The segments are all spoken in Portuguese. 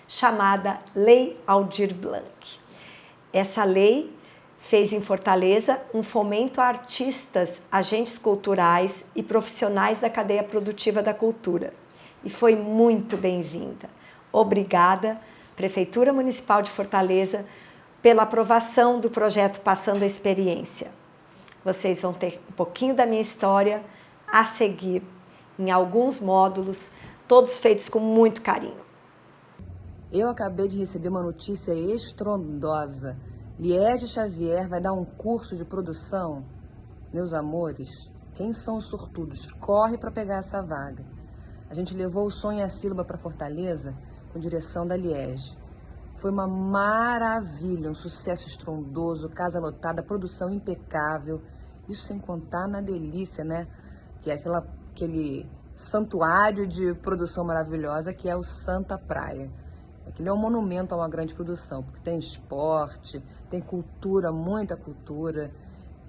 chamada Lei Aldir Blanc. Essa lei fez em Fortaleza um fomento a artistas, agentes culturais e profissionais da cadeia produtiva da cultura. E foi muito bem-vinda. Obrigada, Prefeitura Municipal de Fortaleza, pela aprovação do projeto Passando a Experiência. Vocês vão ter um pouquinho da minha história a seguir em alguns módulos, todos feitos com muito carinho. Eu acabei de receber uma notícia estrondosa. Liege Xavier vai dar um curso de produção. Meus amores, quem são os sortudos? Corre para pegar essa vaga. A gente levou o Som e a Sílaba para Fortaleza com direção da Liege. Foi uma maravilha, um sucesso estrondoso, casa lotada, produção impecável. Isso sem contar na delícia, né? Que é aquele santuário de produção maravilhosa que é o Santa Praia. Aquilo é um monumento a uma grande produção, porque tem esporte, tem cultura, muita cultura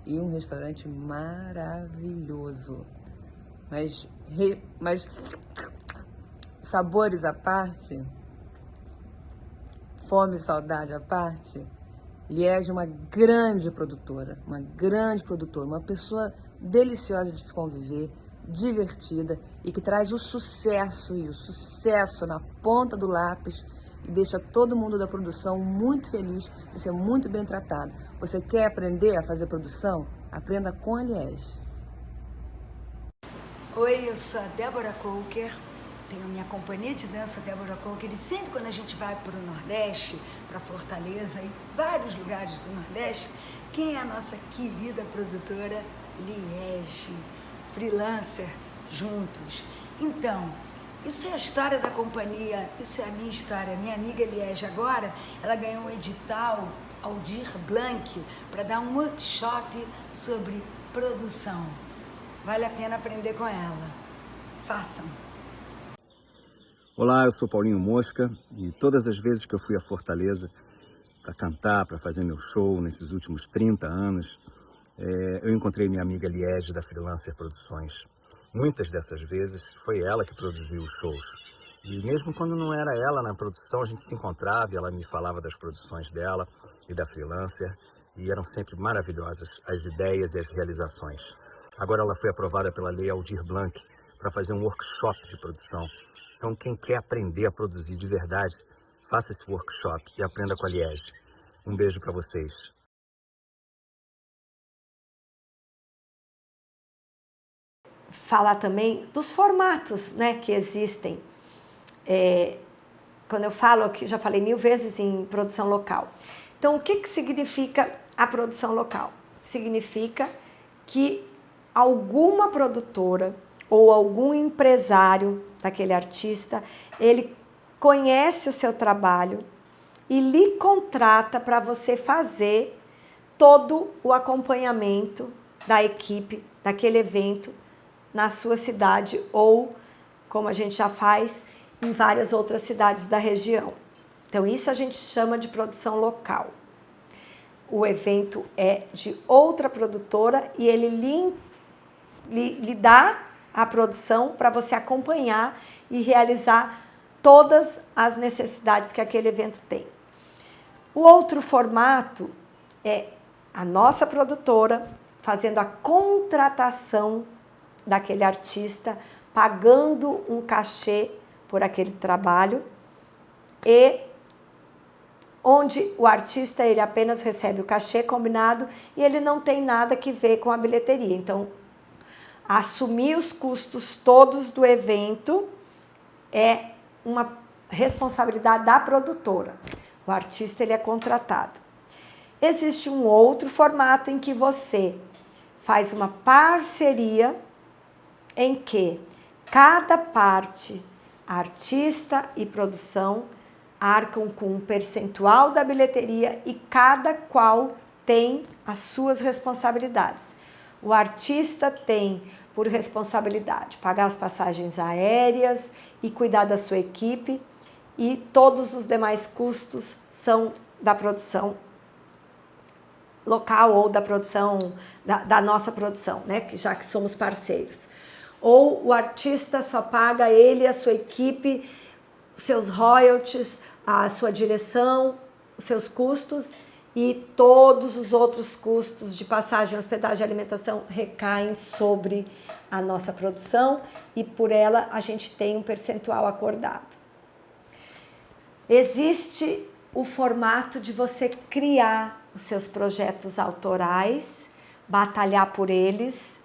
e um restaurante maravilhoso. Mas sabores à parte, fome e saudade à parte, Liege é uma grande produtora, uma pessoa deliciosa de se conviver, divertida e que traz o sucesso na ponta do lápis e deixa todo mundo da produção muito feliz de ser muito bem tratado. Você quer aprender a fazer produção? Aprenda com a Liege. Oi, eu sou a Débora Coker, tenho a minha companhia de dança Débora Coker e sempre quando a gente vai para o Nordeste, para Fortaleza e vários lugares do Nordeste, quem é a nossa querida produtora? Liege, freelancer juntos. Então, isso é a história da companhia, isso é a minha história. Minha amiga Liege agora, ela ganhou um edital Aldir Blanc para dar um workshop sobre produção. Vale a pena aprender com ela. Façam. Olá, eu sou Paulinho Mosca e todas as vezes que eu fui a Fortaleza para cantar, para fazer meu show nesses últimos 30 anos, eu encontrei minha amiga Liege da Freelancer Produções. Muitas dessas vezes foi ela que produziu os shows. E mesmo quando não era ela na produção, a gente se encontrava e ela me falava das produções dela e da Freelancer. E eram sempre maravilhosas as ideias e as realizações. Agora ela foi aprovada pela Lei Aldir Blanc para fazer um workshop de produção. Então quem quer aprender a produzir de verdade, faça esse workshop e aprenda com a Liege. Um beijo para vocês. Falar também dos formatos, né, que existem. Quando eu falo, que já falei 1000 vezes em produção local. Então, o que significa a produção local? Significa que alguma produtora ou algum empresário daquele artista, ele conhece o seu trabalho e lhe contrata para você fazer todo o acompanhamento da equipe, daquele evento, na sua cidade ou, como a gente já faz, em várias outras cidades da região. Então, isso a gente chama de produção local. O evento é de outra produtora e ele lhe dá a produção para você acompanhar e realizar todas as necessidades que aquele evento tem. O outro formato é a nossa produtora fazendo a contratação daquele artista, pagando um cachê por aquele trabalho e onde o artista ele apenas recebe o cachê combinado e ele não tem nada que ver com a bilheteria. Então, assumir os custos todos do evento é uma responsabilidade da produtora. O artista ele é contratado. Existe um outro formato em que você faz uma parceria em que cada parte, artista e produção, arcam com um percentual da bilheteria e cada qual tem as suas responsabilidades. O artista tem por responsabilidade pagar as passagens aéreas e cuidar da sua equipe e todos os demais custos são da produção local ou da produção, da nossa produção, né? Já que somos parceiros. Ou o artista só paga ele e a sua equipe, seus royalties, a sua direção, os seus custos, e todos os outros custos de passagem, hospedagem e alimentação recaem sobre a nossa produção e por ela a gente tem um percentual acordado. Existe o formato de você criar os seus projetos autorais, batalhar por eles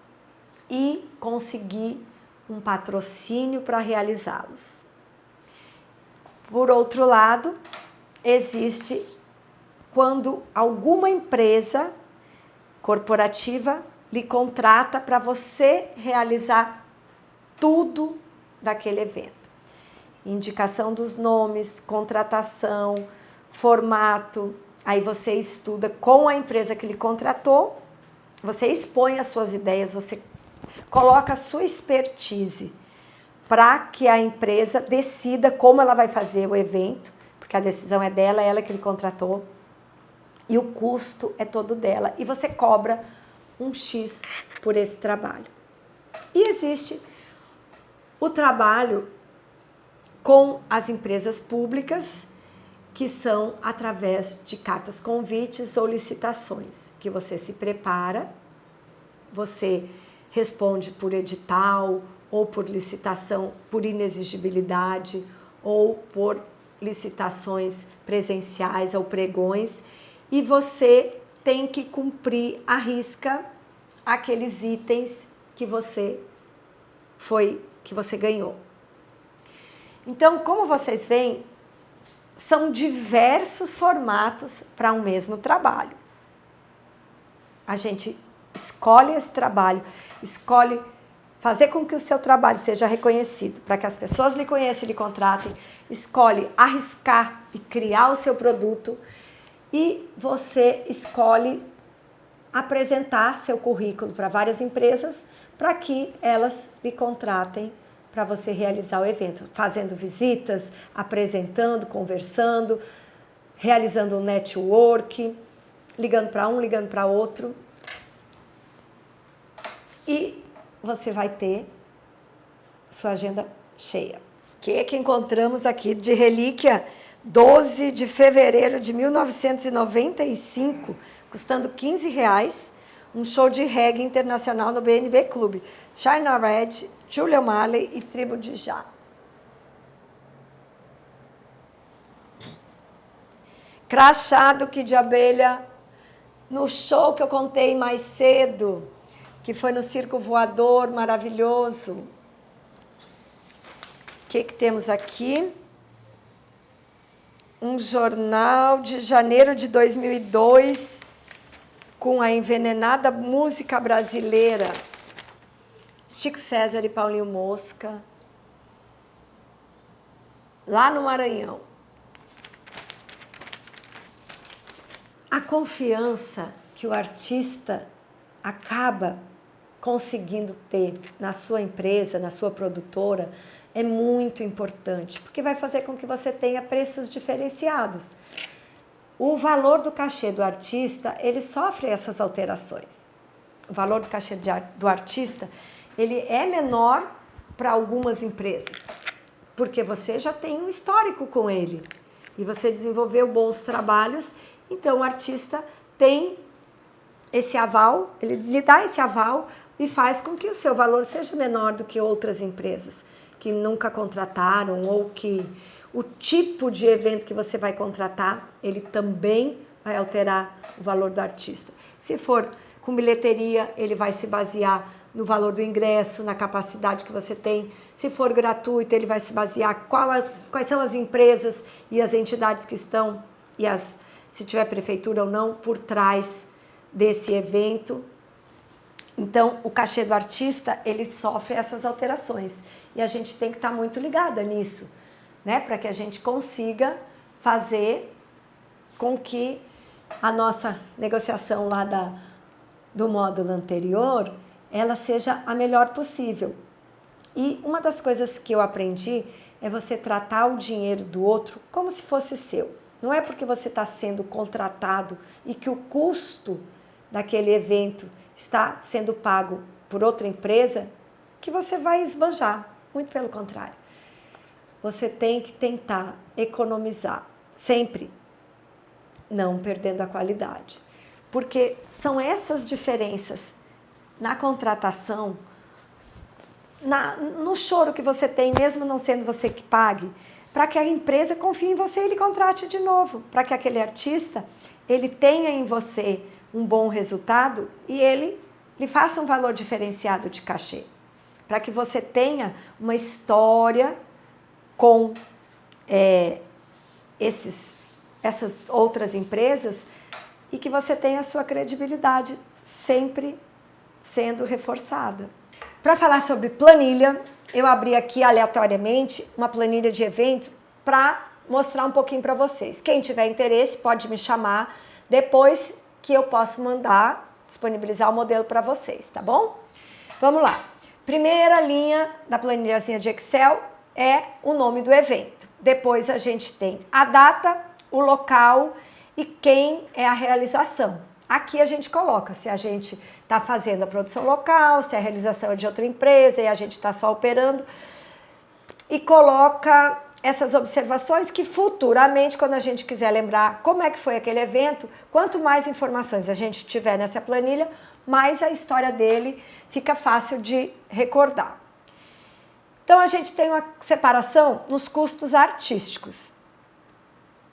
e conseguir um patrocínio para realizá-los. Por outro lado, existe quando alguma empresa corporativa lhe contrata para você realizar tudo daquele evento. Indicação dos nomes, contratação, formato. Aí você estuda com a empresa que lhe contratou, você expõe as suas ideias, você coloca a sua expertise para que a empresa decida como ela vai fazer o evento, porque a decisão é dela, é ela que lhe contratou, e o custo é todo dela, e você cobra um X por esse trabalho. E existe o trabalho com as empresas públicas, que são através de cartas convites ou licitações, que você se prepara, você responde por edital, ou por licitação por inexigibilidade, ou por licitações presenciais ou pregões, e você tem que cumprir à risca aqueles itens que você ganhou. Então, como vocês veem, são diversos formatos para um mesmo trabalho. A gente escolhe esse trabalho, escolhe fazer com que o seu trabalho seja reconhecido, para que as pessoas lhe conheçam e lhe contratem, escolhe arriscar e criar o seu produto, e você escolhe apresentar seu currículo para várias empresas para que elas lhe contratem para você realizar o evento, fazendo visitas, apresentando, conversando, realizando um network, ligando para um, ligando para outro. E você vai ter sua agenda cheia. O que encontramos aqui de relíquia? 12 de fevereiro de 1995, custando R$15, um show de reggae internacional no BNB Clube. China Red, Julia Marley e Tribo de Já. Crachá Duque de Abelha, no show que eu contei mais cedo, que foi no Circo Voador, maravilhoso. O que temos aqui? Um jornal de janeiro de 2002, com a envenenada música brasileira. Chico César e Paulinho Mosca, lá no Maranhão. A confiança que o artista acaba conseguindo ter na sua empresa, na sua produtora, é muito importante, porque vai fazer com que você tenha preços diferenciados. O valor do cachê do artista, ele sofre essas alterações. O valor do cachê do artista, ele é menor para algumas empresas, porque você já tem um histórico com ele, e você desenvolveu bons trabalhos, então o artista tem esse aval, ele lhe dá esse aval e faz com que o seu valor seja menor do que outras empresas que nunca contrataram, ou que o tipo de evento que você vai contratar, ele também vai alterar o valor do artista. Se for com bilheteria, ele vai se basear no valor do ingresso, na capacidade que você tem. Se for gratuito, ele vai se basear quais são as empresas e as entidades que estão, e se tiver prefeitura ou não, por trás desse evento. Então, o cachê do artista, ele sofre essas alterações. E a gente tem que estar muito ligada nisso, né? Para que a gente consiga fazer com que a nossa negociação lá do módulo anterior, ela seja a melhor possível. E uma das coisas que eu aprendi é você tratar o dinheiro do outro como se fosse seu. Não é porque você está sendo contratado e que o custo daquele evento está sendo pago por outra empresa que você vai esbanjar. Muito pelo contrário. você tem que tentar economizar, sempre, não perdendo a qualidade. Porque são essas diferenças na contratação, no choro que você tem, mesmo não sendo você que pague, para que a empresa confie em você e ele contrate de novo, para que aquele artista ele tenha em você um bom resultado e ele lhe faça um valor diferenciado de cachê, para que você tenha uma história com essas outras empresas e que você tenha a sua credibilidade sempre sendo reforçada. Para falar sobre planilha, eu abri aqui aleatoriamente uma planilha de evento para mostrar um pouquinho para vocês. Quem tiver interesse pode me chamar depois que eu posso disponibilizar o modelo para vocês, tá bom? Vamos lá. Primeira linha da planilhazinha de Excel é o nome do evento. Depois a gente tem a data, o local e quem é a realização. Aqui a gente coloca se a gente está fazendo a produção local, se a realização é de outra empresa e a gente está só operando. E coloca essas observações que futuramente, quando a gente quiser lembrar como é que foi aquele evento, quanto mais informações a gente tiver nessa planilha, mais a história dele fica fácil de recordar. Então a gente tem uma separação nos custos artísticos.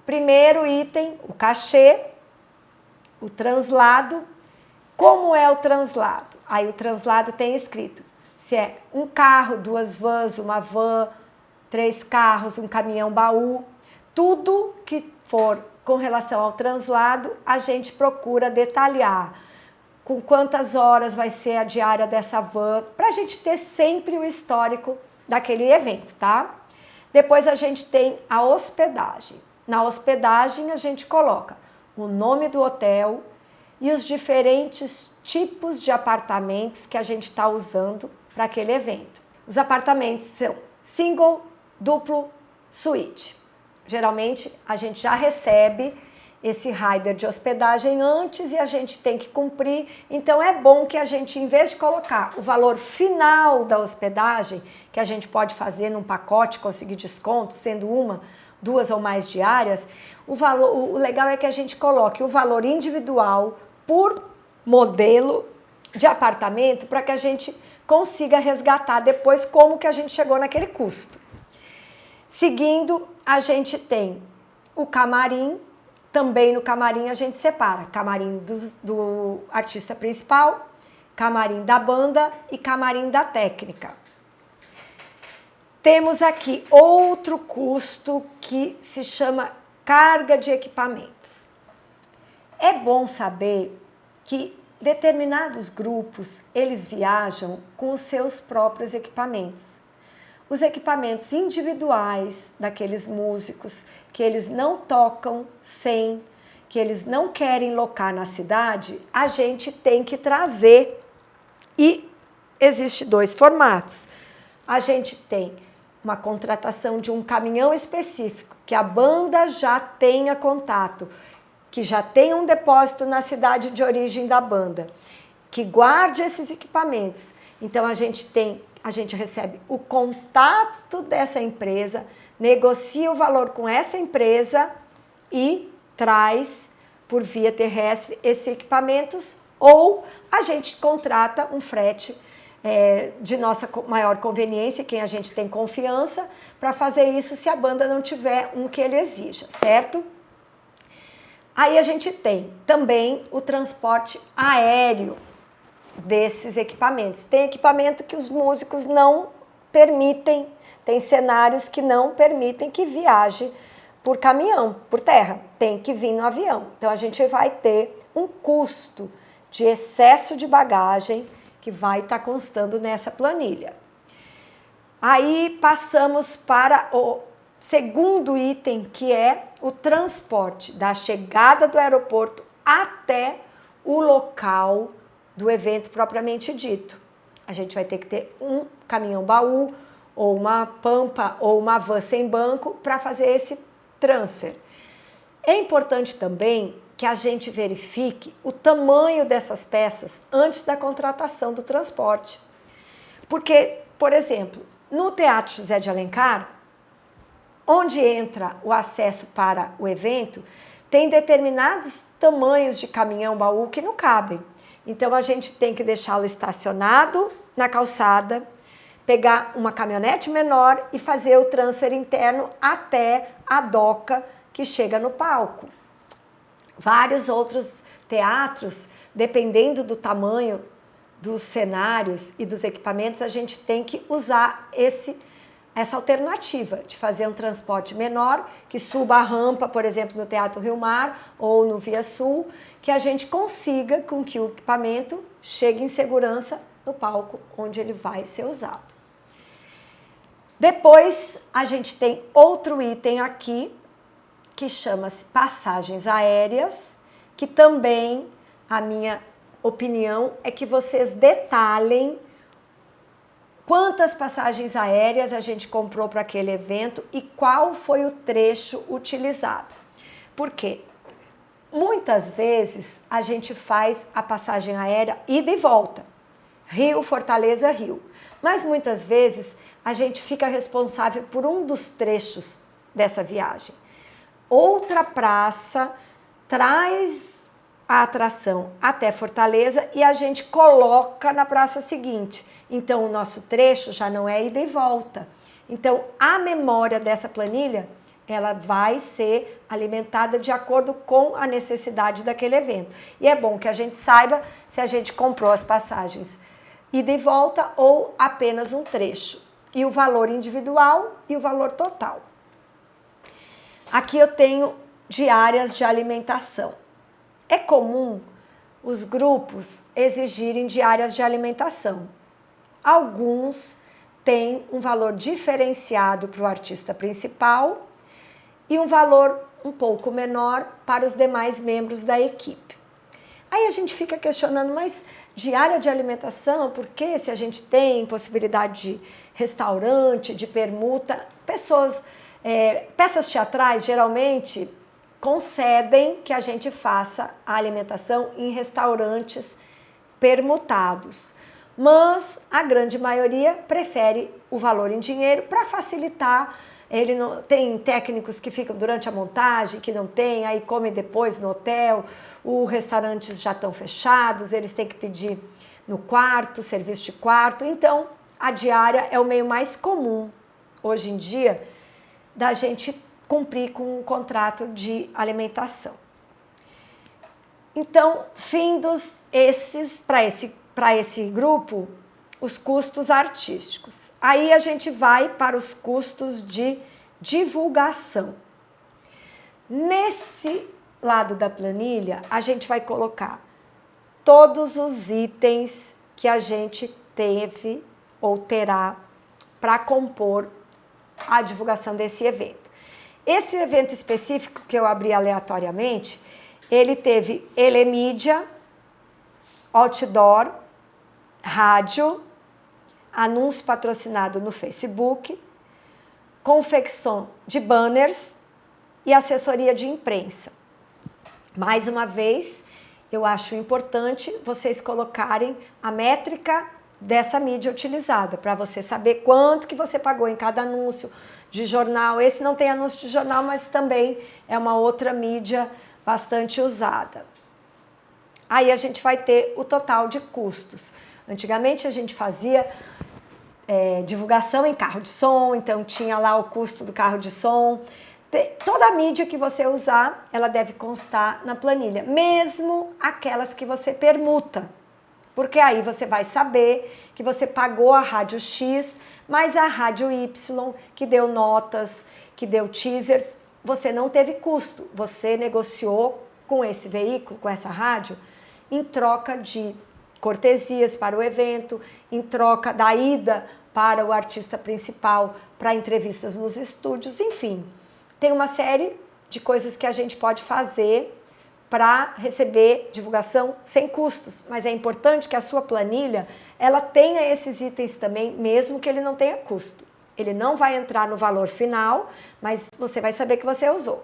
Primeiro item, o cachê, o translado. Como é o translado? Aí o translado tem escrito se é um carro, 2 vans, uma van, 3 carros, um caminhão baú. Tudo que for com relação ao translado, a gente procura detalhar com quantas horas vai ser a diária dessa van, para a gente ter sempre o histórico daquele evento, tá? Depois a gente tem a hospedagem. Na hospedagem a gente coloca o nome do hotel e os diferentes tipos de apartamentos que a gente está usando para aquele evento. Os apartamentos são single, duplo, suíte. Geralmente a gente já recebe esse rider de hospedagem antes e a gente tem que cumprir. Então é bom que a gente, em vez de colocar o valor final da hospedagem, que a gente pode fazer num pacote, conseguir desconto, sendo 1, 2 ou mais diárias, o legal é que a gente coloque o valor individual por modelo de apartamento para que a gente consiga resgatar depois como que a gente chegou naquele custo. Seguindo, a gente tem o camarim. Também no camarim a gente separa camarim do artista principal, camarim da banda e camarim da técnica. Temos aqui outro custo que se chama carga de equipamentos. É bom saber que determinados grupos, eles viajam com os seus próprios equipamentos. Os equipamentos individuais daqueles músicos que eles não tocam sem, que eles não querem locar na cidade, a gente tem que trazer. E existe 2 formatos. A gente tem uma contratação de um caminhão específico, que a banda já tenha contato, que já tenha um depósito na cidade de origem da banda, que guarde esses equipamentos. Então a gente recebe o contato dessa empresa, negocia o valor com essa empresa e traz por via terrestre esses equipamentos, ou a gente contrata um frete de nossa maior conveniência, quem a gente tem confiança, para fazer isso se a banda não tiver um que ele exija, certo? Aí a gente tem também o transporte aéreo desses equipamentos. Tem equipamento que os músicos não permitem, tem cenários que não permitem que viaje por caminhão, por terra, tem que vir no avião. Então a gente vai ter um custo de excesso de bagagem que vai estar constando nessa planilha. Aí passamos para o segundo item, que é o transporte da chegada do aeroporto até o local do evento propriamente dito. A gente vai ter que ter um caminhão baú, ou uma pampa, ou uma van sem banco para fazer esse transfer. É importante também que a gente verifique o tamanho dessas peças antes da contratação do transporte. Porque, por exemplo, no Teatro José de Alencar, onde entra o acesso para o evento, tem determinados tamanhos de caminhão-baú que não cabem. Então, a gente tem que deixá-lo estacionado na calçada, pegar uma caminhonete menor e fazer o transfer interno até a doca que chega no palco. Vários outros teatros, dependendo do tamanho dos cenários e dos equipamentos, a gente tem que usar essa alternativa de fazer um transporte menor, que suba a rampa, por exemplo, no Teatro Rio Mar ou no Via Sul, que a gente consiga com que o equipamento chegue em segurança no palco onde ele vai ser usado. Depois, a gente tem outro item aqui, que chama-se passagens aéreas, que também, a minha opinião, é que vocês detalhem quantas passagens aéreas a gente comprou para aquele evento e qual foi o trecho utilizado. Por quê? Muitas vezes a gente faz a passagem aérea ida e volta, Rio, Fortaleza, Rio. Mas muitas vezes a gente fica responsável por um dos trechos dessa viagem. Outra praça traz a atração até Fortaleza e a gente coloca na praça seguinte. Então, o nosso trecho já não é ida e volta. Então, a memória dessa planilha, ela vai ser alimentada de acordo com a necessidade daquele evento. E é bom que a gente saiba se a gente comprou as passagens ida e volta ou apenas um trecho. E o valor individual e o valor total. Aqui eu tenho diárias de alimentação. É comum os grupos exigirem diárias de alimentação. Alguns têm um valor diferenciado para o artista principal e um valor um pouco menor para os demais membros da equipe. Aí a gente fica questionando, mas diária de alimentação, por que se a gente tem possibilidade de restaurante, de permuta? Peças teatrais geralmente concedem que a gente faça a alimentação em restaurantes permutados, mas a grande maioria prefere o valor em dinheiro para facilitar. Tem técnicos que ficam durante a montagem, que não tem, aí comem depois no hotel, os restaurantes já estão fechados, eles têm que pedir no quarto, serviço de quarto. Então, a diária é o meio mais comum, hoje em dia, da gente cumprir com um contrato de alimentação. Então, findos para esse grupo, os custos artísticos. Aí a gente vai para os custos de divulgação. Nesse lado da planilha, a gente vai colocar todos os itens que a gente teve ou terá para compor a divulgação desse evento. Esse evento específico que eu abri aleatoriamente, ele teve telemídia, outdoor, rádio, anúncio patrocinado no Facebook, confecção de banners e assessoria de imprensa. Mais uma vez, eu acho importante vocês colocarem a métrica dessa mídia utilizada, para você saber quanto que você pagou em cada anúncio de jornal. Esse não tem anúncio de jornal, mas também é uma outra mídia bastante usada. Aí a gente vai ter o total de custos. Antigamente a gente fazia divulgação em carro de som, então tinha lá o custo do carro de som. Toda a mídia que você usar, ela deve constar na planilha, mesmo aquelas que você permuta, porque aí você vai saber que você pagou a rádio X, mas a rádio Y, que deu notas, que deu teasers, você não teve custo, você negociou com esse veículo, com essa rádio, em troca de cortesias para o evento, em troca da ida para o artista principal, para entrevistas nos estúdios, enfim. Tem uma série de coisas que a gente pode fazer para receber divulgação sem custos, mas é importante que a sua planilha ela tenha esses itens também, mesmo que ele não tenha custo. Ele não vai entrar no valor final, mas você vai saber que você usou.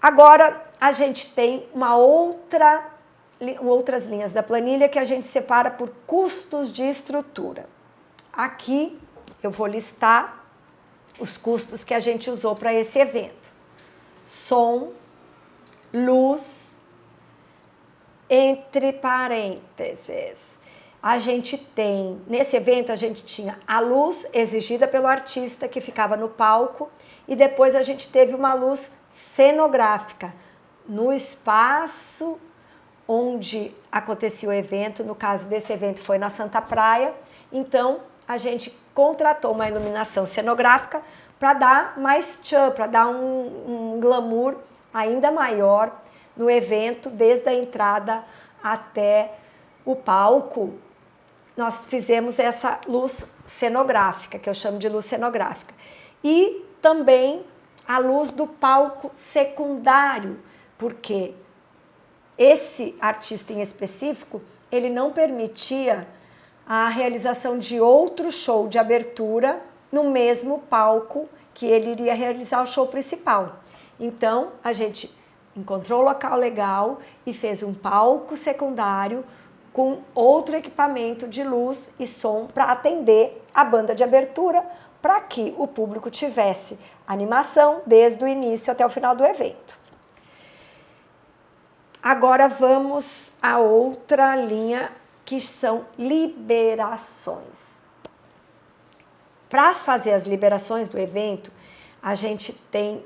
Agora, a gente tem outras linhas da planilha que a gente separa por custos de estrutura. Aqui eu vou listar os custos que a gente usou para esse evento. Som, luz, entre parênteses. Nesse evento a gente tinha a luz exigida pelo artista que ficava no palco e depois a gente teve uma luz cenográfica no espaço onde acontecia o evento. No caso desse evento foi na Santa Praia, então a gente contratou uma iluminação cenográfica para dar mais tchan, para dar um glamour ainda maior no evento, desde a entrada até o palco. Nós fizemos essa luz cenográfica, que eu chamo de luz cenográfica. E também a luz do palco secundário, porque esse artista em específico, ele não permitia a realização de outro show de abertura no mesmo palco que ele iria realizar o show principal. Então, a gente encontrou o local legal e fez um palco secundário com outro equipamento de luz e som para atender a banda de abertura, para que o público tivesse animação desde o início até o final do evento. Agora vamos a outra linha, que são liberações. Para fazer as liberações do evento, a gente tem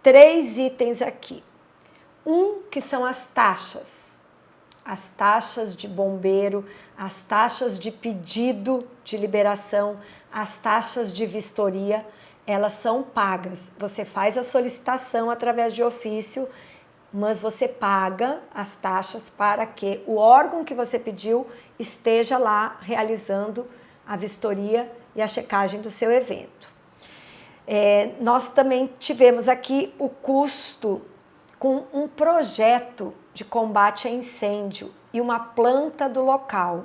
3 itens aqui. Que são as taxas de bombeiro, as taxas de pedido de liberação, as taxas de vistoria, elas são pagas. Você faz a solicitação através de ofício, mas você paga as taxas para que o órgão que você pediu esteja lá realizando a vistoria e a checagem do seu evento. Nós também tivemos aqui o custo com um projeto de combate a incêndio e uma planta do local.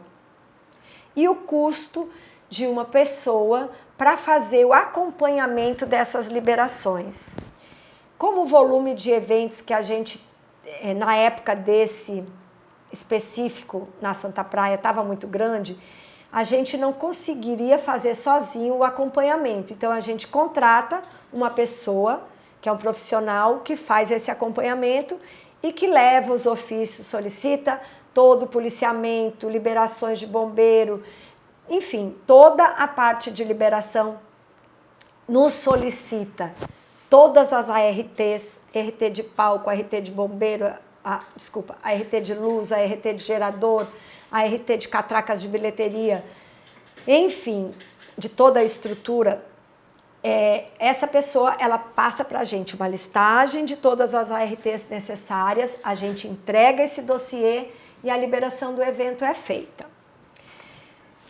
E o custo de uma pessoa para fazer o acompanhamento dessas liberações. Como o volume de eventos que a gente, na época desse específico, na Santa Praia, estava muito grande, a gente não conseguiria fazer sozinho o acompanhamento. Então, a gente contrata uma pessoa, que é um profissional, que faz esse acompanhamento e que leva os ofícios, solicita todo o policiamento, liberações de bombeiro, enfim, toda a parte de liberação nos solicita. Todas as ARTs, RT de palco, RT de bombeiro, ART de luz, ART de gerador, ART de catracas de bilheteria, enfim, de toda a estrutura, essa pessoa, ela passa para a gente uma listagem de todas as ARTs necessárias, a gente entrega esse dossiê e a liberação do evento é feita.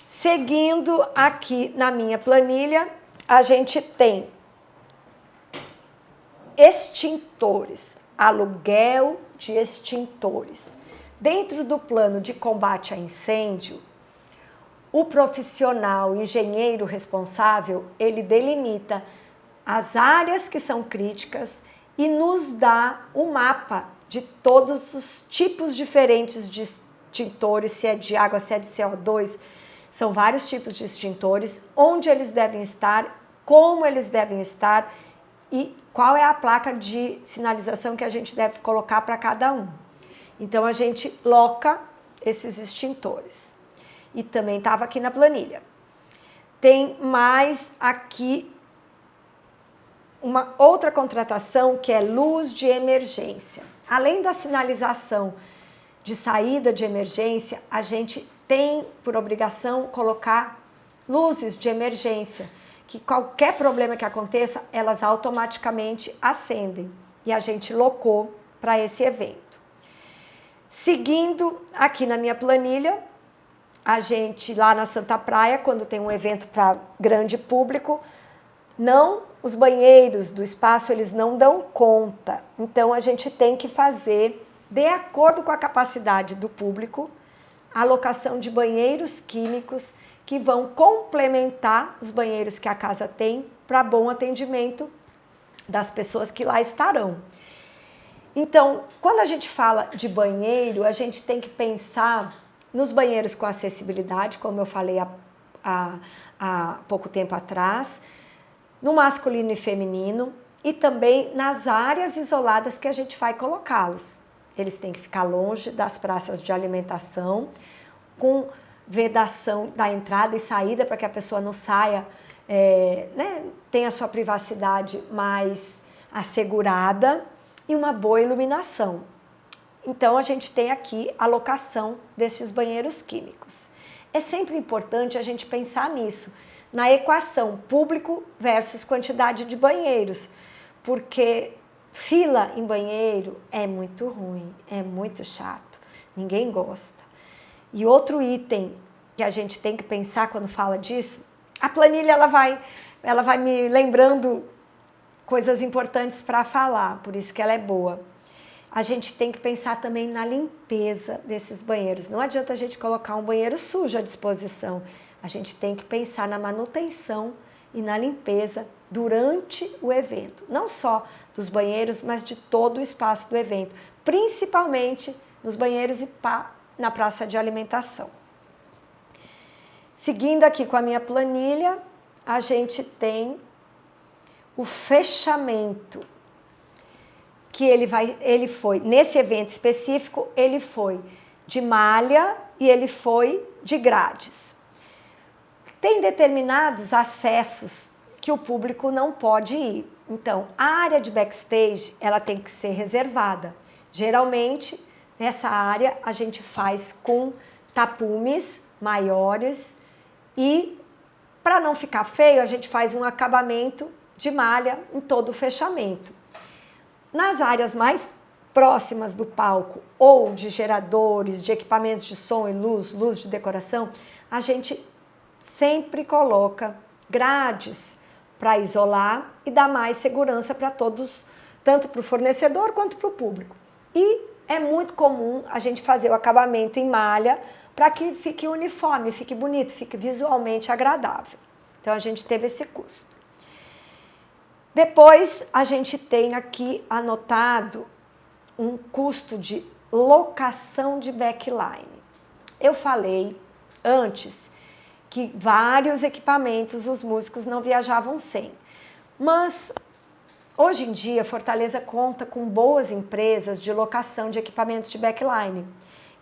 Seguindo aqui na minha planilha, a gente tem extintores, aluguel de extintores. Dentro do plano de combate a incêndio, o profissional, engenheiro responsável, ele delimita as áreas que são críticas e nos dá um mapa de todos os tipos diferentes de extintores, se é de água, se é de CO2, são vários tipos de extintores, onde eles devem estar, como eles devem estar e qual é a placa de sinalização que a gente deve colocar para cada um. Então, a gente loca esses extintores. E também estava aqui na planilha. Tem mais aqui uma outra contratação que é luz de emergência. Além da sinalização de saída de emergência, a gente tem por obrigação colocar luzes de emergência, que qualquer problema que aconteça, elas automaticamente acendem. E a gente locou para esse evento. Seguindo aqui na minha planilha, a gente lá na Santa Praia, quando tem um evento para grande público, os banheiros do espaço, eles não dão conta. Então, a gente tem que fazer, de acordo com a capacidade do público, a alocação de banheiros químicos que vão complementar os banheiros que a casa tem para bom atendimento das pessoas que lá estarão. Então, quando a gente fala de banheiro, a gente tem que pensar nos banheiros com acessibilidade, como eu falei há pouco tempo atrás, no masculino e feminino e também nas áreas isoladas que a gente vai colocá-los. Eles têm que ficar longe das praças de alimentação, com vedação da entrada e saída para que a pessoa não saia, tenha a sua privacidade mais assegurada e uma boa iluminação. Então, a gente tem aqui a locação destes banheiros químicos. É sempre importante a gente pensar nisso, na equação público versus quantidade de banheiros, porque fila em banheiro é muito ruim, é muito chato, ninguém gosta. E outro item que a gente tem que pensar quando fala disso, a planilha ela vai me lembrando coisas importantes para falar, por isso que ela é boa. A gente tem que pensar também na limpeza desses banheiros. Não adianta a gente colocar um banheiro sujo à disposição. A gente tem que pensar na manutenção e na limpeza durante o evento. Não só dos banheiros, mas de todo o espaço do evento. Principalmente nos banheiros e na praça de alimentação. Seguindo aqui com a minha planilha, a gente tem o fechamento. Que ele foi, nesse evento específico, ele foi de malha e ele foi de grades. Tem determinados acessos que o público não pode ir. Então, a área de backstage, ela tem que ser reservada. Geralmente, nessa área, a gente faz com tapumes maiores e, para não ficar feio, a gente faz um acabamento de malha em todo o fechamento. Nas áreas mais próximas do palco ou de geradores, de equipamentos de som e luz de decoração, a gente sempre coloca grades para isolar e dar mais segurança para todos, tanto para o fornecedor quanto para o público. E é muito comum a gente fazer o acabamento em malha para que fique uniforme, fique bonito, fique visualmente agradável. Então, a gente teve esse custo. Depois, a gente tem aqui anotado um custo de locação de backline. Eu falei antes que vários equipamentos os músicos não viajavam sem, mas hoje em dia Fortaleza conta com boas empresas de locação de equipamentos de backline.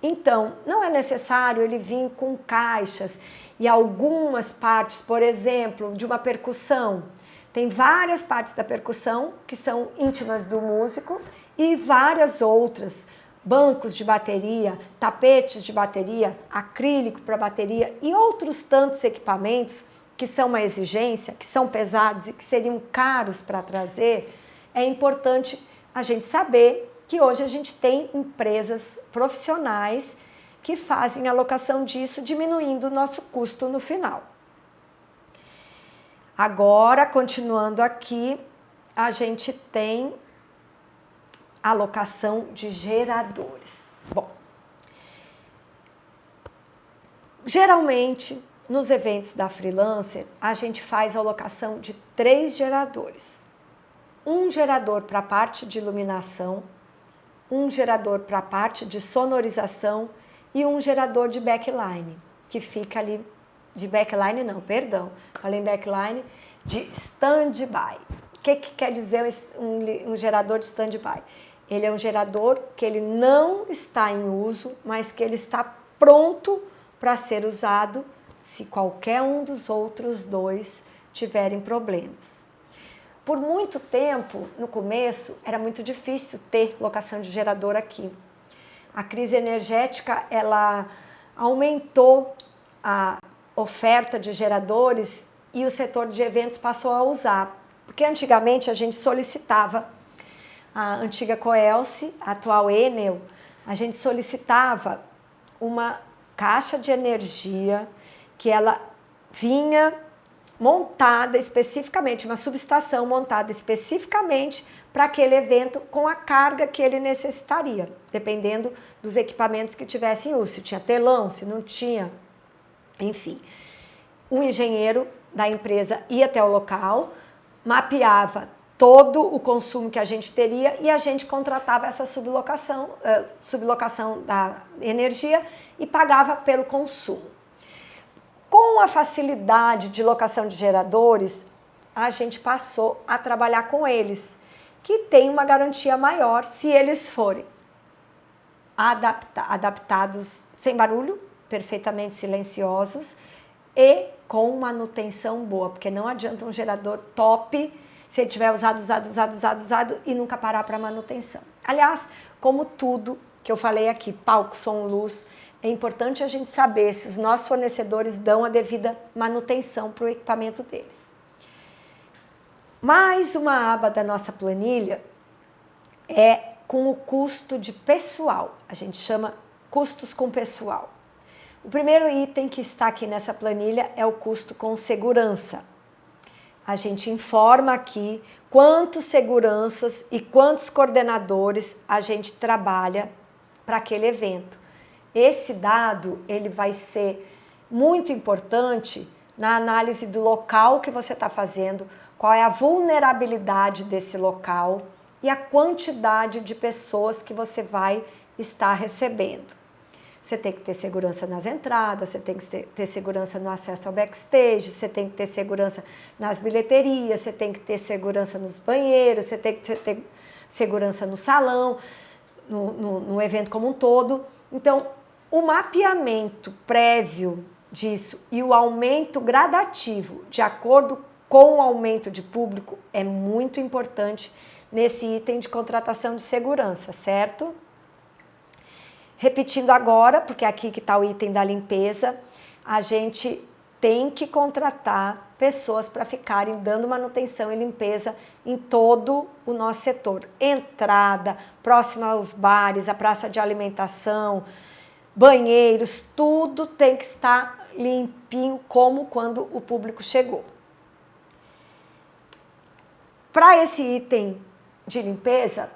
Então, não é necessário ele vir com caixas e algumas partes, por exemplo, de uma percussão. Tem várias partes da percussão que são íntimas do músico e várias outras, bancos de bateria, tapetes de bateria, acrílico para bateria e outros tantos equipamentos que são uma exigência, que são pesados e que seriam caros para trazer. É importante a gente saber que hoje a gente tem empresas profissionais que fazem a alocação disso, diminuindo o nosso custo no final. Agora, continuando aqui, a gente tem a alocação de geradores. Bom, geralmente, nos eventos da Freelancer, a gente faz a alocação de 3 geradores. Um gerador para a parte de iluminação, um gerador para a parte de sonorização e um gerador de backline, que fica ali. De backline não, perdão, falei backline, de stand-by. O que quer dizer um gerador de stand-by? Ele é um gerador que ele não está em uso, mas que ele está pronto para ser usado se qualquer um dos outros 2 tiverem problemas. Por muito tempo, no começo, era muito difícil ter locação de gerador aqui. A crise energética, ela aumentou a oferta de geradores e o setor de eventos passou a usar. Porque antigamente a gente solicitava, a antiga Coelce, a atual Enel, a gente solicitava uma caixa de energia que ela vinha montada especificamente, uma subestação montada especificamente para aquele evento com a carga que ele necessitaria, dependendo dos equipamentos que tivessem uso, se tinha telão, se não tinha. Enfim, o engenheiro da empresa ia até o local, mapeava todo o consumo que a gente teria e a gente contratava essa sublocação da energia e pagava pelo consumo. Com a facilidade de locação de geradores, a gente passou a trabalhar com eles, que tem uma garantia maior se eles forem adaptados sem barulho, perfeitamente silenciosos e com manutenção boa, porque não adianta um gerador top se ele tiver usado e nunca parar para manutenção. Aliás, como tudo que eu falei aqui, palco, som, luz, é importante a gente saber se os nossos fornecedores dão a devida manutenção para o equipamento deles. Mais uma aba da nossa planilha é com o custo de pessoal. A gente chama custos com pessoal. O primeiro item que está aqui nessa planilha é o custo com segurança. A gente informa aqui quantos seguranças e quantos coordenadores a gente trabalha para aquele evento. Esse dado ele vai ser muito importante na análise do local que você está fazendo, qual é a vulnerabilidade desse local e a quantidade de pessoas que você vai estar recebendo. Você tem que ter segurança nas entradas, você tem que ter segurança no acesso ao backstage, você tem que ter segurança nas bilheterias, você tem que ter segurança nos banheiros, você tem que ter segurança no salão, no evento como um todo. Então, o mapeamento prévio disso e o aumento gradativo de acordo com o aumento de público é muito importante nesse item de contratação de segurança, certo? Repetindo agora, porque é aqui que está o item da limpeza, a gente tem que contratar pessoas para ficarem dando manutenção e limpeza em todo o nosso setor. Entrada, próxima aos bares, a praça de alimentação, banheiros, tudo tem que estar limpinho como quando o público chegou. Para esse item de limpeza,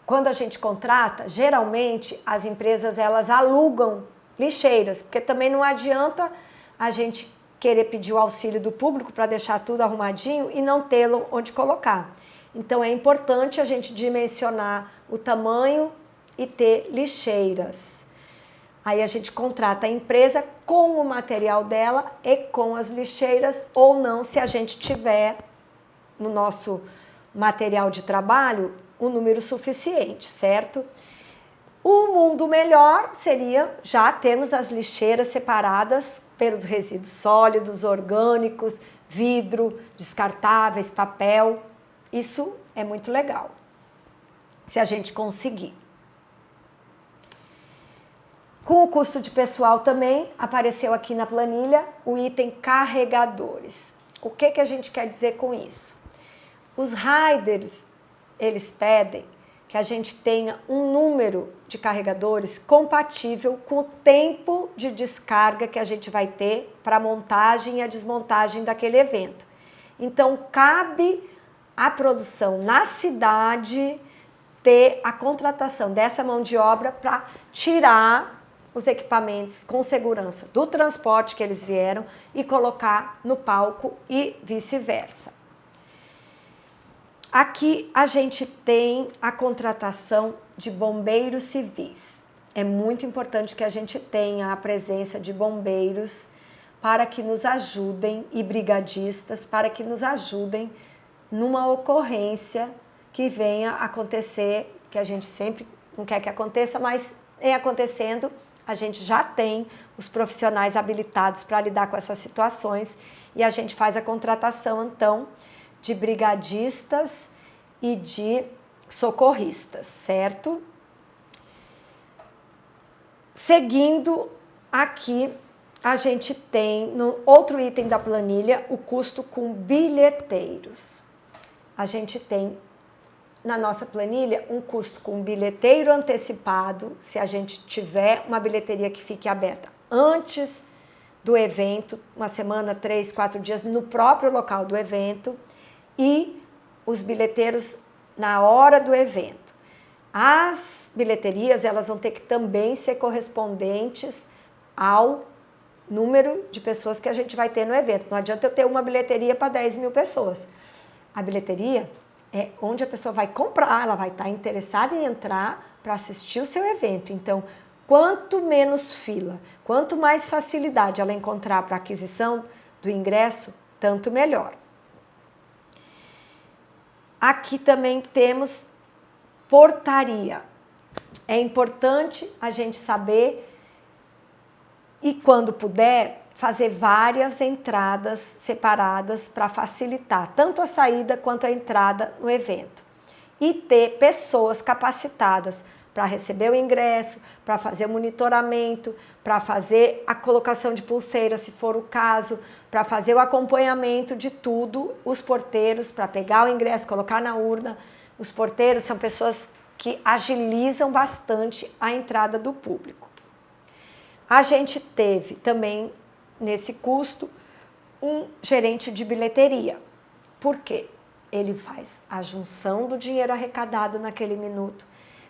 quando a gente contrata, geralmente as empresas elas alugam lixeiras, porque também não adianta a gente querer pedir o auxílio do público para deixar tudo arrumadinho e não tê-lo onde colocar. Então é importante a gente dimensionar o tamanho e ter lixeiras. Aí a gente contrata a empresa com o material dela e com as lixeiras, ou não, se a gente tiver no nosso material de trabalho o número suficiente, certo? O mundo melhor seria já termos as lixeiras separadas pelos resíduos sólidos, orgânicos, vidro, descartáveis, papel. Isso é muito legal, se a gente conseguir. Com o custo de pessoal também, apareceu aqui na planilha o item carregadores. O que a gente quer dizer com isso? Os riders, eles pedem que a gente tenha um número de carregadores compatível com o tempo de descarga que a gente vai ter para a montagem e a desmontagem daquele evento. Então, cabe à produção na cidade ter a contratação dessa mão de obra para tirar os equipamentos com segurança do transporte que eles vieram e colocar no palco e vice-versa. Aqui a gente tem a contratação de bombeiros civis. É muito importante que a gente tenha a presença de bombeiros para que nos ajudem e brigadistas para que nos ajudem numa ocorrência que venha acontecer, que a gente sempre não quer que aconteça, mas em acontecendo, a gente já tem os profissionais habilitados para lidar com essas situações e a gente faz a contratação, então, de brigadistas e de socorristas, certo? Seguindo aqui, a gente tem no outro item da planilha o custo com bilheteiros. A gente tem na nossa planilha um custo com bilheteiro antecipado, se a gente tiver uma bilheteria que fique aberta antes do evento, uma semana, 3, 4 dias no próprio local do evento, e os bilheteiros na hora do evento. As bilheterias elas vão ter que também ser correspondentes ao número de pessoas que a gente vai ter no evento. Não adianta eu ter uma bilheteria para 10 mil pessoas. A bilheteria é onde a pessoa vai comprar, ela vai estar interessada em entrar para assistir o seu evento. Então, quanto menos fila, quanto mais facilidade ela encontrar para a aquisição do ingresso, tanto melhor. Aqui também temos portaria. É importante a gente saber e, quando puder, fazer várias entradas separadas para facilitar tanto a saída quanto a entrada no evento. E ter pessoas capacitadas para receber o ingresso, para fazer o monitoramento, para fazer a colocação de pulseira, se for o caso, para fazer o acompanhamento de tudo, os porteiros, para pegar o ingresso, colocar na urna. Os porteiros são pessoas que agilizam bastante a entrada do público. A gente teve também, nesse custo, um gerente de bilheteria. Por quê? Ele faz a junção do dinheiro arrecadado naquele minuto,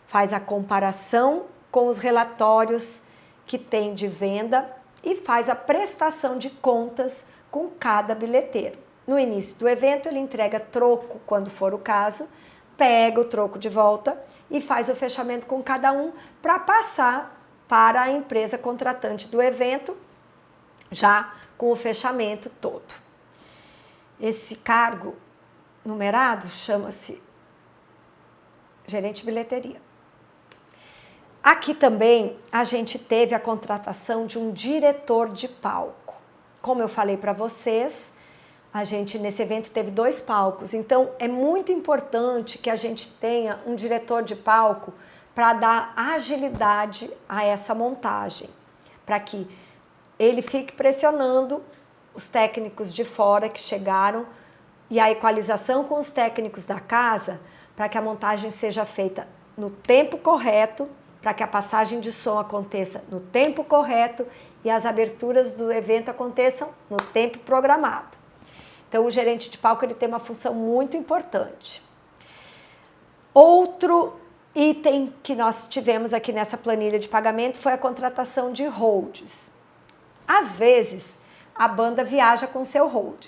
faz a comparação com os relatórios que tem de venda e faz a prestação de contas com cada bilheteiro. No início do evento, ele entrega troco, quando for o caso, pega o troco de volta e faz o fechamento com cada um para passar para a empresa contratante do evento, já com o fechamento todo. Esse cargo numerado chama-se gerente de bilheteria. Aqui também a gente teve a contratação de um diretor de palco. Como eu falei para vocês, a gente nesse evento teve 2 palcos, então é muito importante que a gente tenha um diretor de palco para dar agilidade a essa montagem, para que ele fique pressionando os técnicos de fora que chegaram e a equalização com os técnicos da casa para que a montagem seja feita no tempo correto, para que a passagem de som aconteça no tempo correto e as aberturas do evento aconteçam no tempo programado. Então, o gerente de palco ele tem uma função muito importante. Outro item que nós tivemos aqui nessa planilha de pagamento foi a contratação de holds. Às vezes, a banda viaja com seu hold.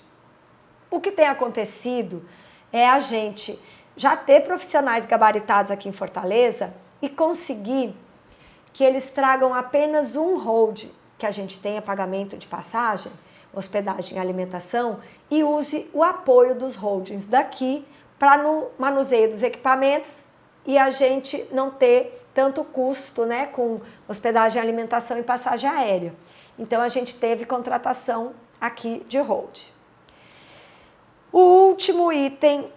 O que tem acontecido é a gente já ter profissionais gabaritados aqui em Fortaleza e conseguir que eles tragam apenas um hold, que a gente tenha pagamento de passagem, hospedagem e alimentação, e use o apoio dos holdings daqui para no manuseio dos equipamentos e a gente não ter tanto custo, né, com hospedagem, alimentação e passagem aérea. Então, a gente teve contratação aqui de hold. O último item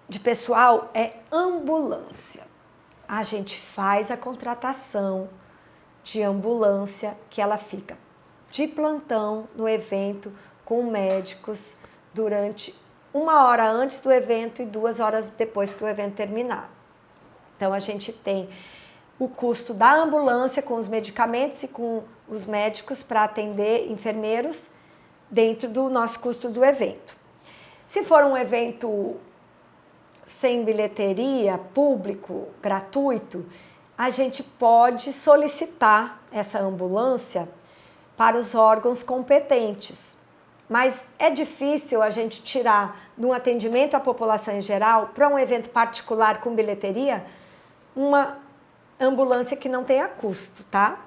de pessoal é ambulância. A gente faz a contratação de ambulância, que ela fica de plantão no evento com médicos durante 1 hora antes do evento e 2 horas depois que o evento terminar. Então, a gente tem o custo da ambulância com os medicamentos e com os médicos para atender enfermeiros dentro do nosso custo do evento. Se for um evento sem bilheteria, público, gratuito, a gente pode solicitar essa ambulância para os órgãos competentes. Mas é difícil a gente tirar de um atendimento à população em geral para um evento particular com bilheteria uma ambulância que não tenha custo, tá?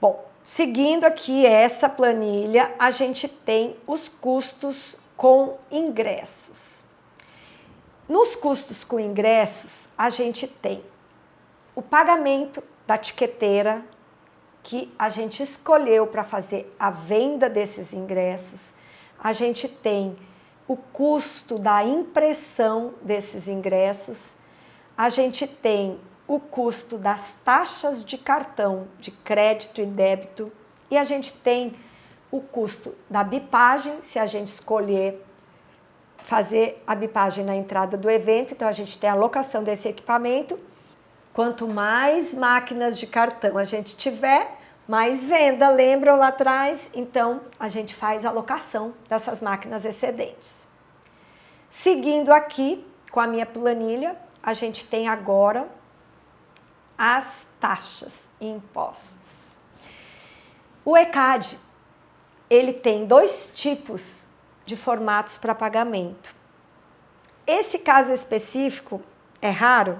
Bom, seguindo aqui essa planilha, a gente tem os custos com ingressos. Nos custos com ingressos, a gente tem o pagamento da tiqueteira, que a gente escolheu para fazer a venda desses ingressos. A gente tem o custo da impressão desses ingressos. A gente tem o custo das taxas de cartão de crédito e débito. E a gente tem o custo da bipagem, se a gente escolher fazer a bipagem na entrada do evento. Então, a gente tem a locação desse equipamento. Quanto mais máquinas de cartão a gente tiver, mais venda. Lembram lá atrás? Então, a gente faz a locação dessas máquinas excedentes. Seguindo aqui com a minha planilha, a gente tem agora as taxas e impostos. O ECAD, ele tem 2 tipos de formatos para pagamento. Esse caso específico é raro,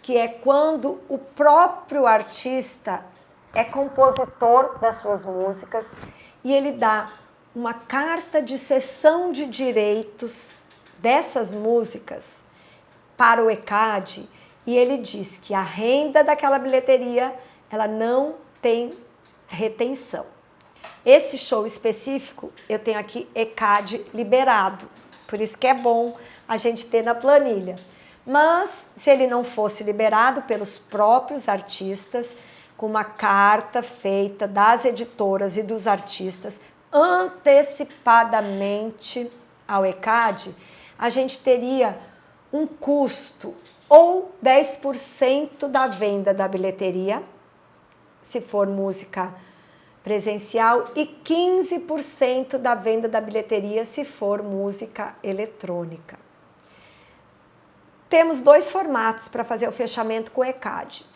que é quando o próprio artista é compositor das suas músicas e ele dá uma carta de cessão de direitos dessas músicas para o ECAD, e ele diz que a renda daquela bilheteria ela não tem retenção. Esse show específico eu tenho aqui ECAD liberado, por isso que é bom a gente ter na planilha. Mas se ele não fosse liberado pelos próprios artistas, com uma carta feita das editoras e dos artistas antecipadamente ao ECAD, a gente teria um custo ou 10% da venda da bilheteria, se for música presencial, e 15% da venda da bilheteria se for música eletrônica. Temos dois formatos para fazer o fechamento com o ECAD.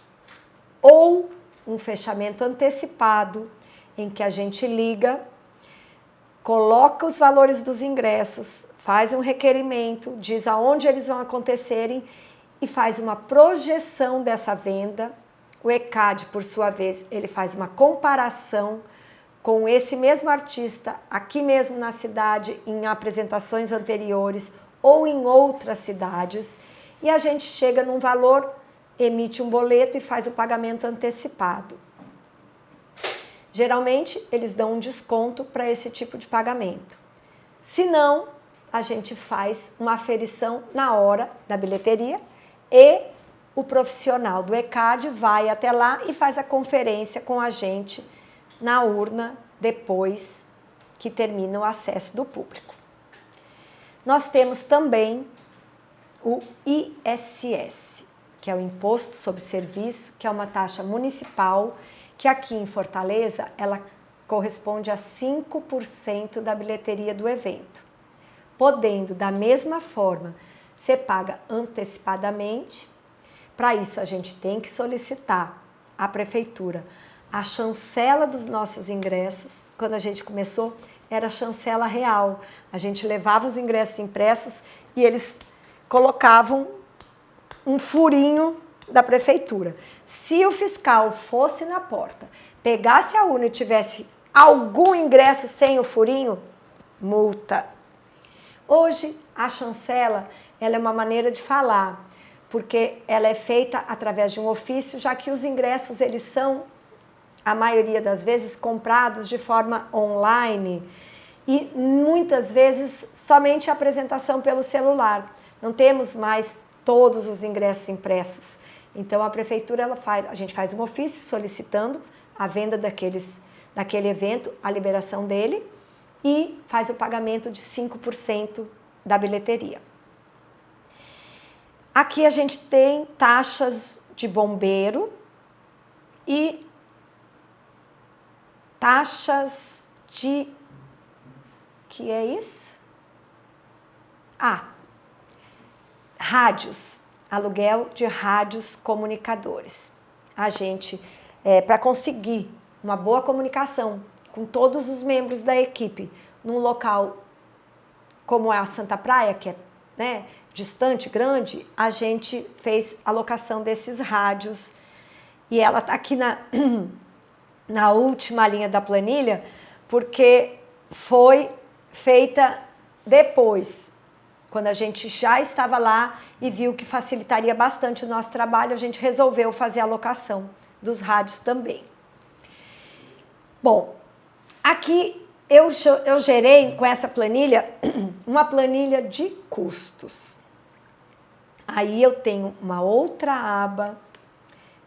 Ou um fechamento antecipado, em que a gente liga, coloca os valores dos ingressos, faz um requerimento, diz aonde eles vão acontecerem e faz uma projeção dessa venda. O ECAD, por sua vez, ele faz uma comparação com esse mesmo artista aqui mesmo na cidade, em apresentações anteriores ou em outras cidades, e a gente chega num valor, emite um boleto e faz o pagamento antecipado. Geralmente, eles dão um desconto para esse tipo de pagamento. Se não, a gente faz uma aferição na hora da bilheteria e o profissional do ECAD vai até lá e faz a conferência com a gente na urna depois que termina o acesso do público. Nós temos também o ISS, que é o Imposto sobre Serviço, que é uma taxa municipal que aqui em Fortaleza ela corresponde a 5% da bilheteria do evento, podendo da mesma forma ser paga antecipadamente. Para isso a gente tem que solicitar à prefeitura a chancela dos nossos ingressos. Quando a gente começou era chancela real, a gente levava os ingressos impressos e eles colocavam um furinho da prefeitura. Se o fiscal fosse na porta, pegasse a urna e tivesse algum ingresso sem o furinho, multa. Hoje, a chancela ela é uma maneira de falar, porque ela é feita através de um ofício, já que os ingressos eles são, a maioria das vezes, comprados de forma online e muitas vezes somente a apresentação pelo celular. Não temos mais todos os ingressos impressos. Então, a prefeitura, a gente faz um ofício solicitando a venda daquele evento, a liberação dele, e faz o pagamento de 5% da bilheteria. Aqui a gente tem taxas de bombeiro e taxas de... que é isso? Rádios. Aluguel de rádios comunicadores. A gente, para conseguir uma boa comunicação com todos os membros da equipe, num local como é a Santa Praia, que é distante, grande, a gente fez a locação desses rádios. E ela está aqui na última linha da planilha, porque foi feita depois. Quando a gente já estava lá e viu que facilitaria bastante o nosso trabalho, a gente resolveu fazer a locação dos rádios também. Bom, aqui eu gerei com essa planilha uma planilha de custos. Aí eu tenho uma outra aba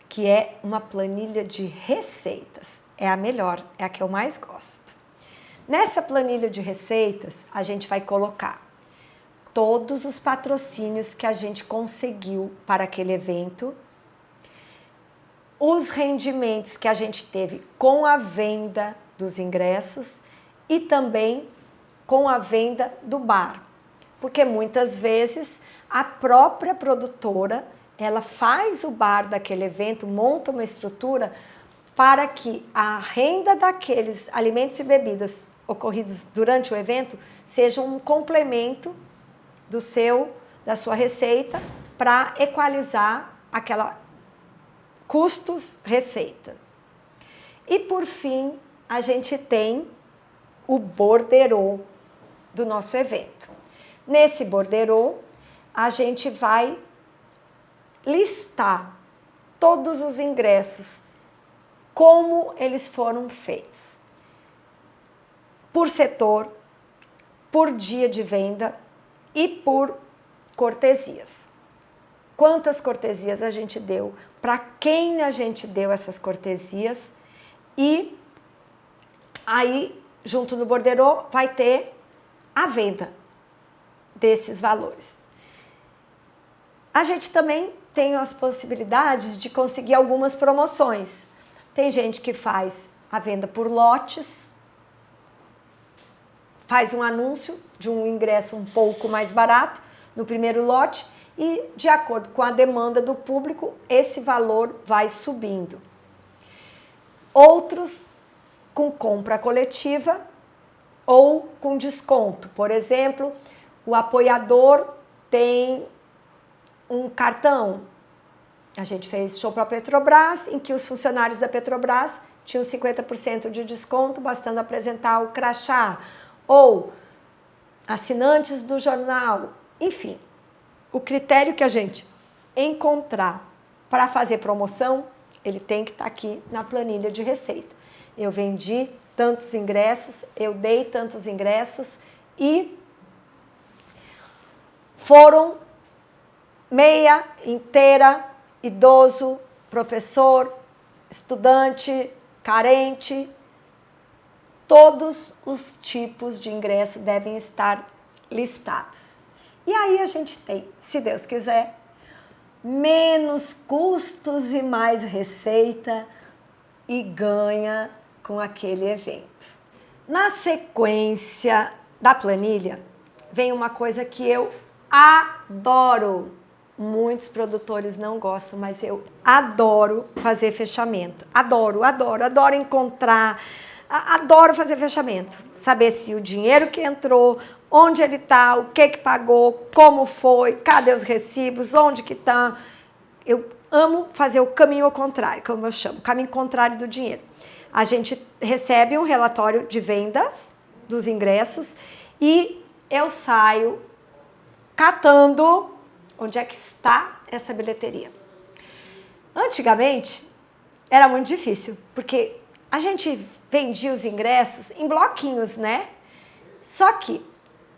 que é uma planilha de receitas. É a melhor, é a que eu mais gosto. Nessa planilha de receitas, a gente vai colocar todos os patrocínios que a gente conseguiu para aquele evento, os rendimentos que a gente teve com a venda dos ingressos e também com a venda do bar. Porque muitas vezes a própria produtora, ela faz o bar daquele evento, monta uma estrutura para que a renda daqueles alimentos e bebidas ocorridos durante o evento seja um complemento da sua receita para equalizar aquela custos-receita. E por fim, a gente tem o borderô do nosso evento. Nesse borderô, a gente vai listar todos os ingressos, como eles foram feitos, por setor, por dia de venda e por cortesias. Quantas cortesias a gente deu, para quem a gente deu essas cortesias, e aí, junto no borderô, vai ter a venda desses valores. A gente também tem as possibilidades de conseguir algumas promoções. Tem gente que faz a venda por lotes, faz um anúncio de um ingresso um pouco mais barato no primeiro lote e, de acordo com a demanda do público, esse valor vai subindo. Outros com compra coletiva ou com desconto. Por exemplo, o apoiador tem um cartão. A gente fez show para a Petrobras, em que os funcionários da Petrobras tinham 50% de desconto, bastando apresentar o crachá. Ou assinantes do jornal. Enfim, o critério que a gente encontrar para fazer promoção, ele tem que estar aqui na planilha de receita. Eu vendi tantos ingressos, eu dei tantos ingressos e foram meia, inteira, idoso, professor, estudante, carente. Todos os tipos de ingresso devem estar listados. E aí a gente tem, se Deus quiser, menos custos e mais receita e ganha com aquele evento. Na sequência da planilha, vem uma coisa que eu adoro. Muitos produtores não gostam, mas eu adoro fazer fechamento. Adoro encontrar, adoro fazer fechamento. Saber se o dinheiro que entrou, onde ele está, o que pagou, como foi, cadê os recibos, onde que está. Eu amo fazer o caminho ao contrário, como eu chamo, o caminho contrário do dinheiro. A gente recebe um relatório de vendas dos ingressos e eu saio catando onde é que está essa bilheteria. Antigamente, era muito difícil, porque a gente vendia os ingressos em bloquinhos, né? Só que,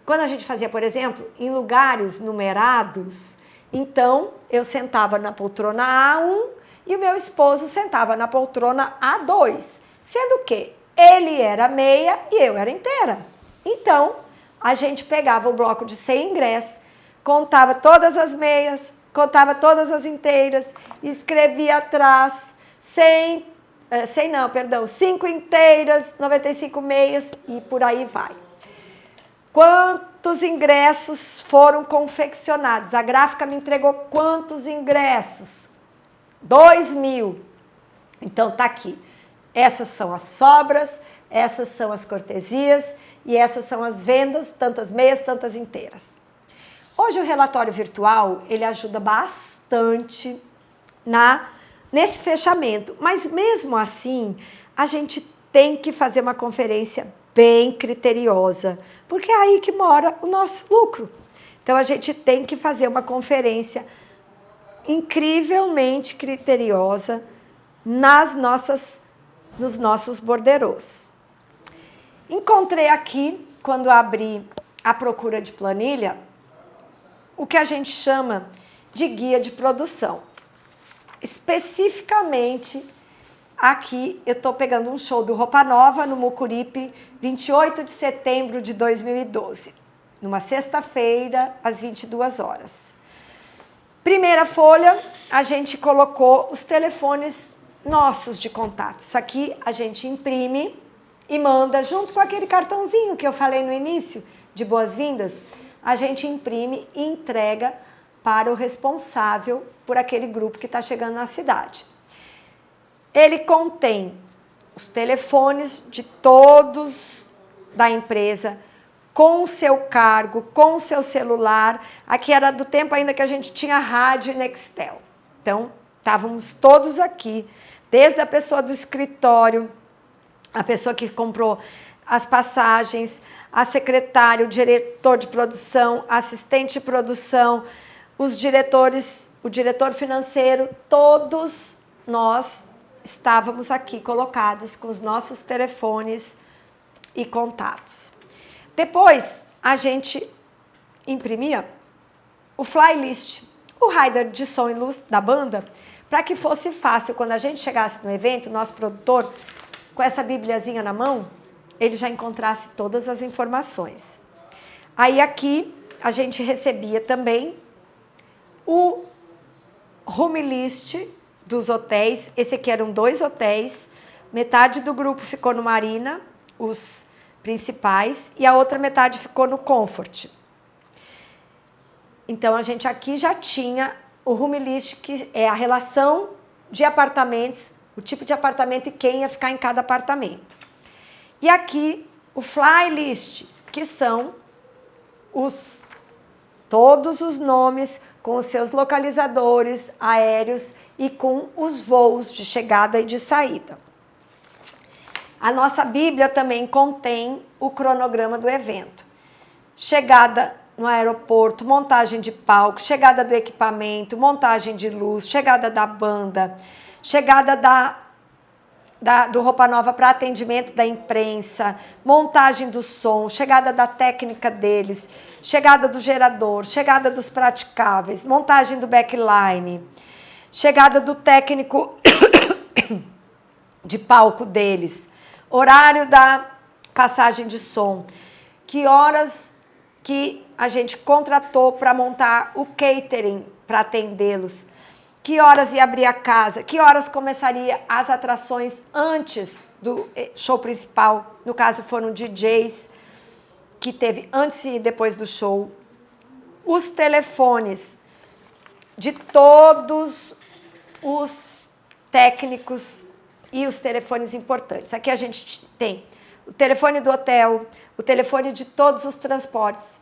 quando a gente fazia, por exemplo, em lugares numerados, então eu sentava na poltrona A1 e o meu esposo sentava na poltrona A2, sendo que ele era meia e eu era inteira. Então, a gente pegava o bloco de 100 ingressos, contava todas as meias, contava todas as inteiras, escrevia atrás 5 inteiras, 95 meias e por aí vai. Quantos ingressos foram confeccionados? A gráfica me entregou quantos ingressos? 2.000. Então tá aqui. Essas são as sobras, essas são as cortesias e essas são as vendas, tantas meias, tantas inteiras. Hoje o relatório virtual, ele ajuda bastante nesse fechamento, mas mesmo assim, a gente tem que fazer uma conferência bem criteriosa, porque é aí que mora o nosso lucro. Então, a gente tem que fazer uma conferência incrivelmente criteriosa nos nossos borderôs. Encontrei aqui, quando abri a procura de planilha, o que a gente chama de guia de produção. Especificamente, aqui eu estou pegando um show do Roupa Nova no Mucuripe, 28 de setembro de 2012, numa sexta-feira, às 22 horas. Primeira folha, a gente colocou os telefones nossos de contato. Isso aqui a gente imprime e manda, junto com aquele cartãozinho que eu falei no início, de boas-vindas, a gente imprime e entrega para o responsável por aquele grupo que está chegando na cidade. Ele contém os telefones de todos da empresa, com o seu cargo, com o seu celular. Aqui era do tempo ainda que a gente tinha rádio e Nextel. Então, estávamos todos aqui, desde a pessoa do escritório, a pessoa que comprou as passagens, a secretária, o diretor de produção, assistente de produção, os diretores, o diretor financeiro, todos nós estávamos aqui colocados com os nossos telefones e contatos. Depois, a gente imprimia o flylist, o rider de som e luz da banda, para que fosse fácil, quando a gente chegasse no evento, o nosso produtor, com essa bibliazinha na mão, ele já encontrasse todas as informações. Aí aqui a gente recebia também o room list dos hotéis. Esse aqui eram 2 hotéis, metade do grupo ficou no Marina, os principais, e a outra metade ficou no Comfort. Então a gente aqui já tinha o room list, que é a relação de apartamentos, o tipo de apartamento e quem ia ficar em cada apartamento. E aqui o fly list, que são todos os nomes com os seus localizadores aéreos e com os voos de chegada e de saída. A nossa Bíblia também contém o cronograma do evento. Chegada no aeroporto, montagem de palco, chegada do equipamento, montagem de luz, chegada da banda, chegada do Roupa Nova para atendimento da imprensa, montagem do som, chegada da técnica deles, chegada do gerador, chegada dos praticáveis, montagem do backline, chegada do técnico de palco deles, horário da passagem de som, que horas que a gente contratou para montar o catering para atendê-los, que horas ia abrir a casa, que horas começaria as atrações antes do show principal. No caso, foram DJs que teve antes e depois do show. Os telefones de todos os técnicos e os telefones importantes. Aqui a gente tem o telefone do hotel, o telefone de todos os transportes,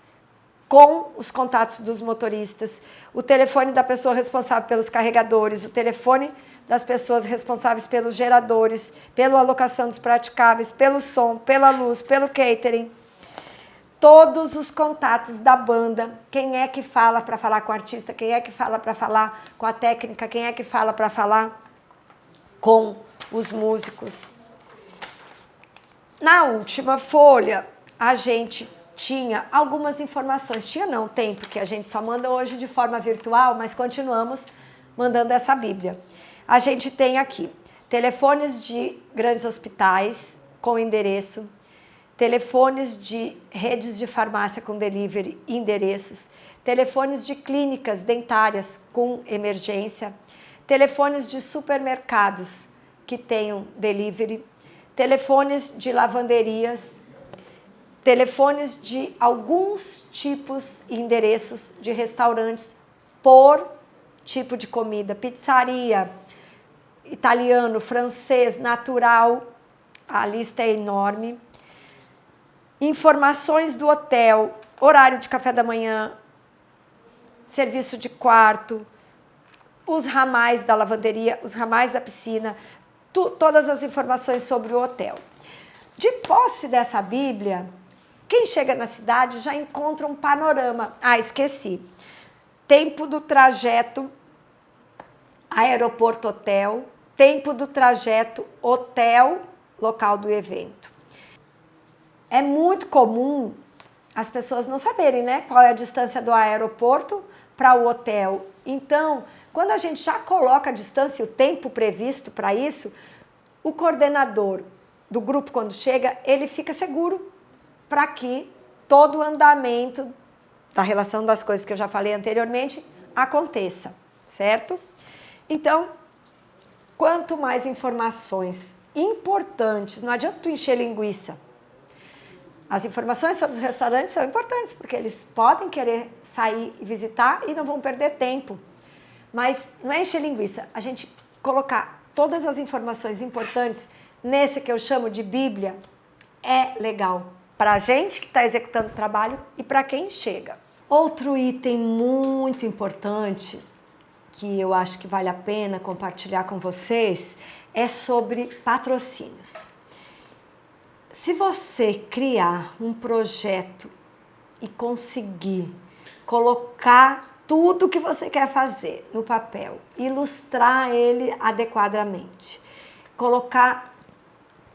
com os contatos dos motoristas, o telefone da pessoa responsável pelos carregadores, o telefone das pessoas responsáveis pelos geradores, pela alocação dos praticáveis, pelo som, pela luz, pelo catering. Todos os contatos da banda, quem é que fala para falar com o artista, quem é que fala para falar com a técnica, quem é que fala para falar com os músicos. Na última folha, a gente tinha algumas informações. Tem, porque a gente só manda hoje de forma virtual, mas continuamos mandando essa Bíblia. A gente tem aqui telefones de grandes hospitais com endereço, telefones de redes de farmácia com delivery e endereços, telefones de clínicas dentárias com emergência, telefones de supermercados que tenham delivery, telefones de lavanderias, telefones de alguns tipos e endereços de restaurantes por tipo de comida, pizzaria, italiano, francês, natural, a lista é enorme. Informações do hotel, horário de café da manhã, serviço de quarto, os ramais da lavanderia, os ramais da piscina, todas as informações sobre o hotel. De posse dessa Bíblia, quem chega na cidade já encontra um panorama. Esqueci. Tempo do trajeto aeroporto-hotel, tempo do trajeto hotel, local do evento. É muito comum as pessoas não saberem, né, qual é a distância do aeroporto para o hotel. Então, quando a gente já coloca a distância e o tempo previsto para isso, o coordenador do grupo, quando chega, ele fica seguro para que todo o andamento da relação das coisas que eu já falei anteriormente aconteça, certo? Então, quanto mais informações importantes, não adianta tu encher linguiça. As informações sobre os restaurantes são importantes, porque eles podem querer sair e visitar e não vão perder tempo. Mas não é encher linguiça, a gente colocar todas as informações importantes nesse que eu chamo de Bíblia é legal para a gente que está executando o trabalho e para quem chega. Outro item muito importante que eu acho que vale a pena compartilhar com vocês é sobre patrocínios. se você criar um projeto e conseguir colocar tudo que você quer fazer no papel, ilustrar ele adequadamente, colocar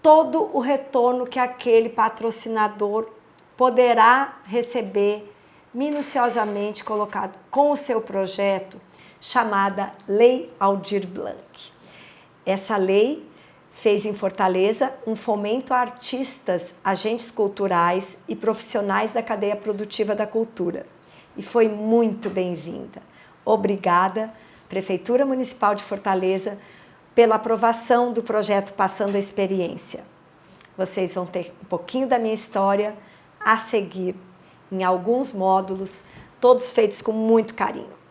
todo o retorno que aquele patrocinador poderá receber minuciosamente colocado com o seu projeto, chamada Lei Aldir Blanc. Essa lei fez em Fortaleza um fomento a artistas, agentes culturais e profissionais da cadeia produtiva da cultura. E foi muito bem-vinda. Obrigada, Prefeitura Municipal de Fortaleza, pela aprovação do projeto Passando a Experiência. Vocês vão ter um pouquinho da minha história a seguir em alguns módulos, todos feitos com muito carinho.